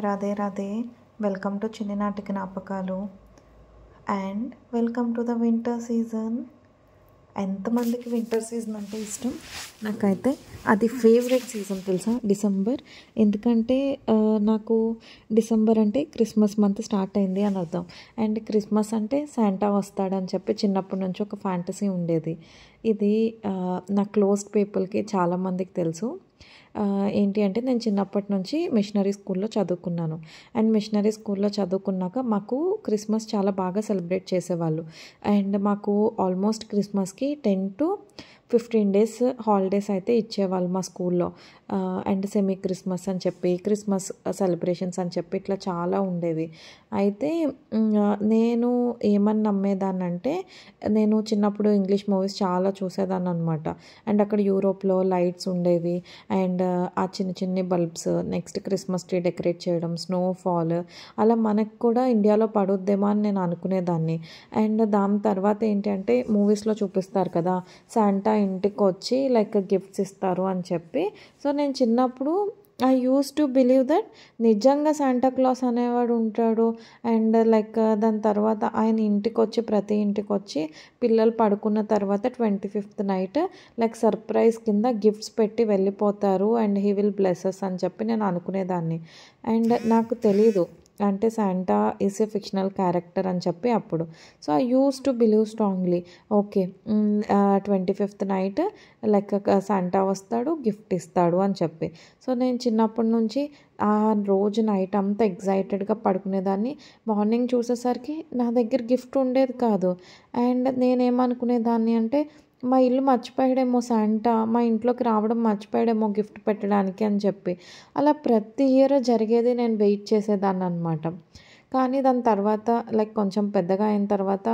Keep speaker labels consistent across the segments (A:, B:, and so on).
A: Radhe Radhe. Welcome to చిన్ననాటి జ్ఞాపకాలు and welcome to the winter season. ఎంతమందికి వింటర్ సీజన్ అంటే ఇష్టం? నాకైతే అది ఫేవరెట్ సీజన్ తెలుసా, డిసెంబర్. ఎందుకంటే నాకు డిసెంబర్ అంటే క్రిస్మస్ మంత్ స్టార్ట్ అయింది అని అర్థం. అండ్ క్రిస్మస్ అంటే శాంటా వస్తాడని చెప్పి చిన్నప్పటి నుంచి ఒక ఫ్యాంటసీ ఉండేది. ఇది నా క్లోజ్డ్ పీపుల్కి చాలామందికి తెలుసు. ఏంటి అంటే నేను చిన్నప్పటి నుంచి మిషనరీ స్కూల్లో చదువుకున్నాను. అండ్ మిషనరీ స్కూల్లో చదువుకున్నాక మాకు క్రిస్మస్ చాలా బాగా సెలబ్రేట్ చేసేవాళ్ళు. అండ్ మాకు ఆల్మోస్ట్ క్రిస్మస్కి 10 to 15 days హాలిడేస్ అయితే ఇచ్చేవాళ్ళు మా స్కూల్లో. అండ్ సెమీ క్రిస్మస్ అని చెప్పి, క్రిస్మస్ సెలబ్రేషన్స్ అని చెప్పి ఇట్లా చాలా ఉండేవి. అయితే నేను ఏమని నమ్మేదాన్ని అంటే, నేను చిన్నప్పుడు ఇంగ్లీష్ మూవీస్ చాలా చూసేదాన్ని అనమాట. అండ్ అక్కడ యూరోప్లో లైట్స్ ఉండేవి. అండ్ ఆ చిన్న చిన్ని bulbs, next Christmas tree decorate చేయడం, స్నోఫాల్, అలా మనకు కూడా ఇండియాలో పడుద్దేమో అని నేను అనుకునేదాన్ని. అండ్ దాని తర్వాత ఏంటి అంటే మూవీస్లో చూపిస్తారు కదా, శాంటా ఇంటికి వచ్చి లైక్ గిఫ్ట్స్ ఇస్తారు అని చెప్పి. సో నేను చిన్నప్పుడు I use to believe that నిజంగా శాంటా క్లాస్ అనేవాడు ఉంటాడు. అండ్ లైక్ దాని తర్వాత ఆయన ఇంటికి వచ్చి, ప్రతి ఇంటికి వచ్చి పిల్లలు పడుకున్న తర్వాత 25th నైట్ లైక్ సర్ప్రైజ్ కింద గిఫ్ట్స్ పెట్టి వెళ్ళిపోతారు అండ్ హీ విల్ బ్లెస్సెస్ అని చెప్పి నేను అనుకునేదాన్ని. అండ్ నాకు తెలీదు అంటే Santa is a fictional character అని చెప్పి అప్పుడు. So I use to believe strongly. Okay, 25th night like Santa వస్తాడు, గిఫ్ట్ ఇస్తాడు అని చెప్పి. సో నేను చిన్నప్పటి నుంచి ఆ రోజు నైట్ అంతా ఎగ్జైటెడ్గా పడుకునేదాన్ని. మార్నింగ్ చూసేసరికి నా దగ్గర గిఫ్ట్ ఉండేది కాదు. అండ్ నేనేమనుకునేదాన్ని అంటే, మా ఇల్లు మర్చిపోయాడేమో శాంటా, మా ఇంట్లోకి రావడం మర్చిపోయాడేమో గిఫ్ట్ పెట్టడానికి అని చెప్పి. అలా ప్రతి ఇయర్ జరిగేది. నేను వెయిట్ చేసేదాన్ని అనమాట. కానీ దాని తర్వాత లైక్ కొంచెం పెద్దగా అయిన తర్వాత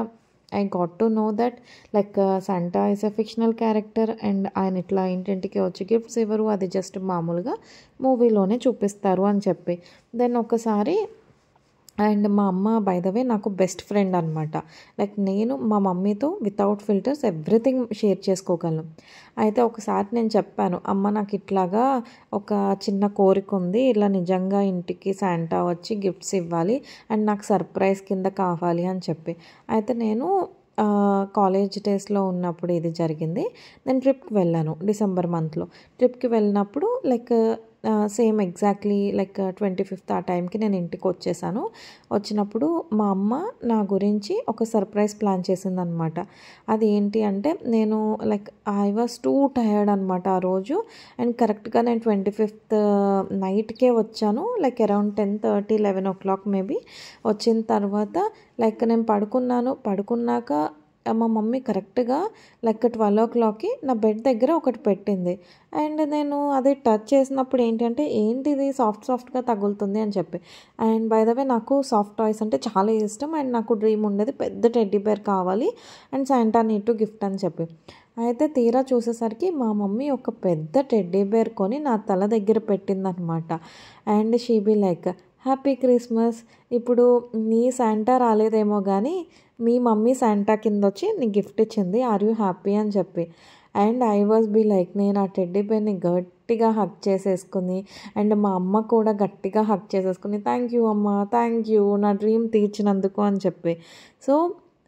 A: I got to know that like Santa is a fictional character and ఆయన ఇట్లా ఇంటింటికి వచ్చి గిఫ్ట్స్ ఇవ్వరు, అది జస్ట్ మామూలుగా మూవీలోనే చూపిస్తారు అని చెప్పి. దెన్ ఒకసారి, అండ్ మా అమ్మ బై ద వే నాకు బెస్ట్ ఫ్రెండ్ అనమాట. లైక్ నేను మా మమ్మీతో వితౌట్ ఫిల్టర్స్ ఎవ్రీథింగ్ షేర్ చేసుకోగలను. అయితే ఒకసారి నేను చెప్పాను, అమ్మ నాకు ఇట్లాగా ఒక చిన్న కోరిక ఉంది, ఇలా నిజంగా ఇంటికి శాంటా వచ్చి గిఫ్ట్స్ ఇవ్వాలి అండ్ నాకు సర్ప్రైజ్ కింద కావాలి అని చెప్పి. అయితే నేను కాలేజ్ డేస్లో ఉన్నప్పుడు ఇది జరిగింది. నేను ట్రిప్కి వెళ్ళాను డిసెంబర్ మంత్లో. ట్రిప్కి వెళ్ళినప్పుడు like same exactly like 25th ఆ టైంకి నేను ఇంటికి వచ్చేసాను. వచ్చినప్పుడు మా అమ్మ నా గురించి ఒక సర్ప్రైజ్ ప్లాన్ చేసిందనమాట. అది ఏంటి అంటే, నేను like I was two tired అనమాట ఆ రోజు. అండ్ కరెక్ట్గా నేను 25th నైట్కే వచ్చాను. Like around 10:30, 11 o'clock maybe. వచ్చిన తర్వాత లైక్ నేను పడుకున్నాక మా మమ్మీ కరెక్ట్గా లైక్ 12 o'clockకి నా బెడ్ దగ్గర ఒకటి పెట్టింది. అండ్ నేను అది టచ్ చేసినప్పుడు ఏంటంటే, ఏంటిది సాఫ్ట్గా తగులుతుంది అని చెప్పి. అండ్ బై ద వే నాకు సాఫ్ట్ టాయ్స్ అంటే చాలా ఇష్టం. అండ్ నాకు డ్రీమ్ ఉండేది పెద్ద టెడ్డీ బేర్ కావాలి and Santa need to gift అని చెప్పి. అయితే తీరా చూసేసరికి మా మమ్మీ ఒక పెద్ద టెడ్డీ బేర్ కొని నా తల దగ్గర పెట్టిందనమాట. And she be like, happy Christmas, ఇప్పుడు నీ శాంటా రాలేదేమో కానీ మీ మమ్మీ శాంటా కింద వచ్చి నీ గిఫ్ట్ ఇచ్చింది, ఆర్ యూ హ్యాపీ అని చెప్పి. And I was be like, నేను ఆ టెడ్డీ బేర్ని గట్టిగా హగ్ చేసేసుకుని, అండ్ మా అమ్మ కూడా గట్టిగా హగ్ చేసేసుకుని, థ్యాంక్ యూ అమ్మ, థ్యాంక్ యూ నా డ్రీమ్ తీర్చినందుకు అని చెప్పి. సో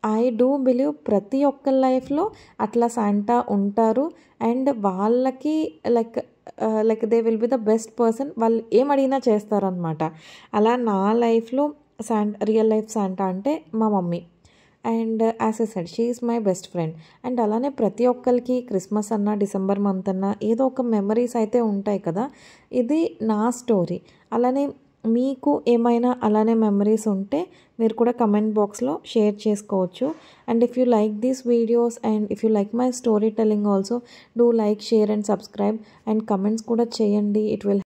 A: ఐ డూ బిలీవ్ ప్రతి ఒక్క లైఫ్లో అట్లా శాంటా ఉంటారు. అండ్ వాళ్ళకి like they will be the best person. వాళ్ళు ఏం అడిగినా చేస్తారనమాట. అలా నా లైఫ్లో రియల్ లైఫ్ శాంటా అంటే మా mummy. And as a said, she is my best friend. And అలానే ప్రతి ఒక్కరికి క్రిస్మస్ అన్నా, డిసెంబర్ మంత్ అన్నా ఏదో ఒక మెమరీస్ అయితే ఉంటాయి కదా. ఇది నా స్టోరీ. అలానే మీకు ఏమైనా అలానే మెమరీస్ ఉంటే మీరు కూడా కమెంట్ బాక్స్లో షేర్ చేసుకోవచ్చు. And if you like these videos and if you like my story telling also, do like, share and subscribe. And comments కూడా చేయండి. It will